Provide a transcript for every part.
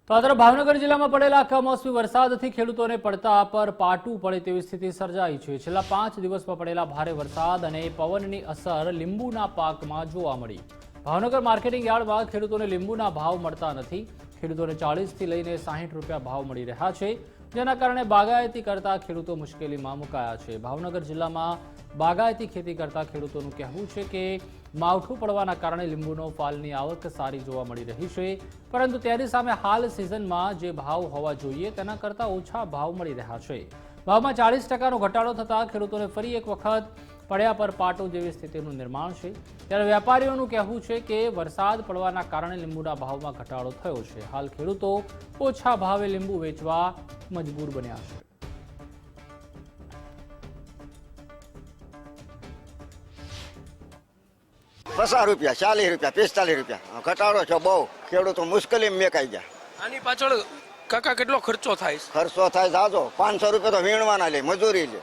તો આ તરફ ભાવનગર જિલ્લામાં પડેલા કમોસમી વરસાદથી ખેડૂતોને પડતા પર પાટું પડે તેવી સ્થિતિ સર્જાઈ છે। છેલ્લા 5 દિવસમાં પડેલા ભારે વરસાદ અને પવનની અસર લીંબુના પાકમાં જોવા મળી। ભાવનગર માર્કેટિંગ યાર્ડમાં ખેડૂતોને લીંબુના ભાવ મળતા નથી। ખેડૂતોને 40 થી લઈને 60 રૂપિયા ભાવ મળી રહ્યા છે, જેના કારણે બાગાયતી કરતા ખેડૂતો મુશ્કેલીમાં મુકાયા છે। ભાવનગર જિલ્લામાં બાગાયતી ખેતી કરતા ખેડૂતોનું કહેવું છે કે માવઠું પડવાના કારણે લીંબુનો ફાલની આવક સારી જોવા મળી રહી છે, પરંતુ તેની સામે હાલ સિઝનમાં જે ભાવ હોવા જોઈએ તેના કરતાં ઓછા ભાવ મળી રહ્યા છે। ભાવમાં 40%નો ઘટાડો થતાં ખેડૂતોને ફરી એક વખત પડ્યા પર પાટો જેવી સ્થિતિનું નિર્માણ છે। ત્યારે વેપારીઓનું કહેવું છે કે વરસાદ પડવાના કારણે લીંબુના ભાવમાં ઘટાડો થયો છે। હાલ ખેડૂતો ઓછા ભાવે લીંબુ વેચવા મજબૂર બન્યા છે। 50 રૂપિયા, 40 રૂપિયા, 45 રૂપિયા ઘટાડો છે। બહુ ખેડૂતો મુશ્કેલીમાં મેકાઈ ગયા। આની પાછળ કાકા કેટલો ખર્ચો થાય છે? ખર્ચો થાય જાજો 500 રૂપિયા તો વીણવાના લે, મજૂરી લે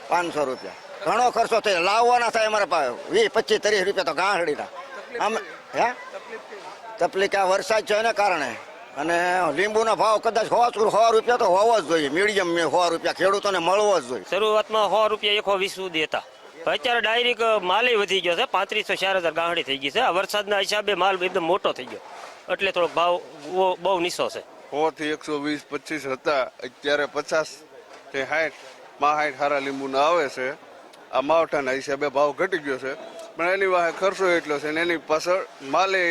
500 રૂપિયા, ઘણો ખર્ચો થાય। લાવવાના થાય અમારા પાસે 20, 25, 30 રૂપિયા તો ગાંહડીના। અમે તકલીફ આ વરસાદ છે એના કારણે, અને લીંબુનો ભાવ કદાચ 100 રૂપિયા તો હોવો જ જોઈએ, મીડિયમ 100 રૂપિયા ખેડૂતોને મળવો જ જોઈએ। શરૂઆતમાં 100 રૂપિયા 120 સુધી હતા, અત્યારે ડાયરેક્ટ માલ વધી ગયો છે। 3500-4000 ગાંહડી થઈ ગઈ છે। આ વરસાદના હિસાબે માલ એકદમ મોટો થઈ ગયો, એટલે થોડોક ભાવ બહુ નીચો છે। 100 થી 120-25 હતા, અત્યારે 50 થી 60 માં 60 સારા લીંબુના આવે છે। આ માવઠાના હિસાબે ભાવ ઘટી ગયો છે, પણ એની વાહે ખર્ચો એટલો છે ને એની પાછળ માલે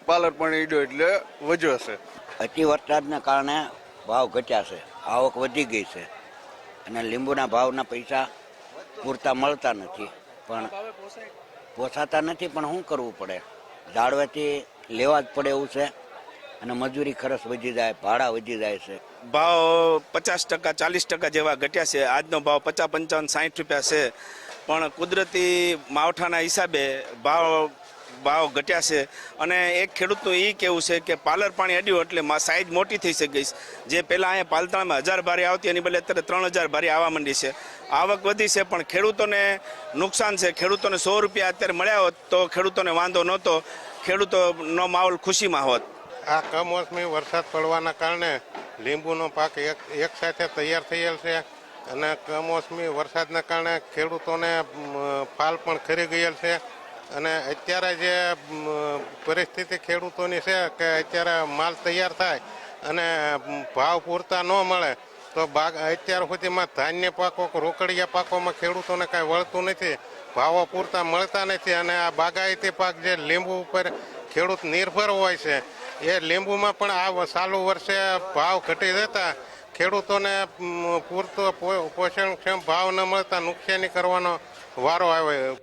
પાલર પણ ઈડ્યો એટલે વધ્યો છે। અતિ વરસાદના કારણે ભાવ ઘટ્યા છે, આવક વધી ગઈ છે, અને લીંબુના ભાવના પૈસા પૂરતા મળતા નથી, પણ પોસાતા નથી। પણ શું કરવું પડે, ઝાડવેથી લેવા જ પડે એવું છે, અને મજૂરી ખર્ચ વધી જાય, ભાડા વધી જાય છે। ભાવ 50%, 40% જેવા ઘટ્યા છે। આજનો ભાવ 50, 55, 60 રૂપિયા છે, પણ કુદરતી માવઠાના હિસાબે ભાવ ઘટ્યા છે। અને એક ખેડૂતનું એ કહેવું છે કે પાલર પાણી અડ્યું એટલે સાઈઝ મોટી થઈ શકે છે। જે પહેલાં અહીંયા પાલતાણામાં 1000 ભારી આવતી એની બદલે અત્યારે 3000 ભારી આવવા માંડી છે। આવક વધી છે, પણ ખેડૂતોને નુકસાન છે। ખેડૂતોને 100 રૂપિયા અત્યારે મળ્યા હોત તો ખેડૂતોને વાંધો નહોતો, ખેડૂતોનો માહોલ ખુશીમાં હોત। આ કમોસમી વરસાદ પડવાના કારણે લીંબુનો પાક એક સાથે તૈયાર થયેલ છે, અને કમોસમી વરસાદના કારણે ખેડૂતોને ફાલ પણ ખરી ગયેલ છે। અને અત્યારે જે પરિસ્થિતિ ખેડૂતોની છે કે અત્યારે માલ તૈયાર થાય અને ભાવ પૂરતા ન મળે તો અત્યાર સુધીમાં ધાન્ય પાકો, રોકડિયા પાકોમાં ખેડૂતોને કાંઈ વળતું નથી, ભાવો પૂરતા મળતા નથી। અને આ બાગાયતી પાક જે લીંબુ ઉપર ખેડૂત નિર્ભર હોય છે, એ લીંબુમાં પણ આ ચાલુ વર્ષે ભાવ ઘટી જતા ખેડૂતોને પૂરતો પોષણક્ષમ ભાવ ન મળતા નુકસાની કરવાનો વારો આવે।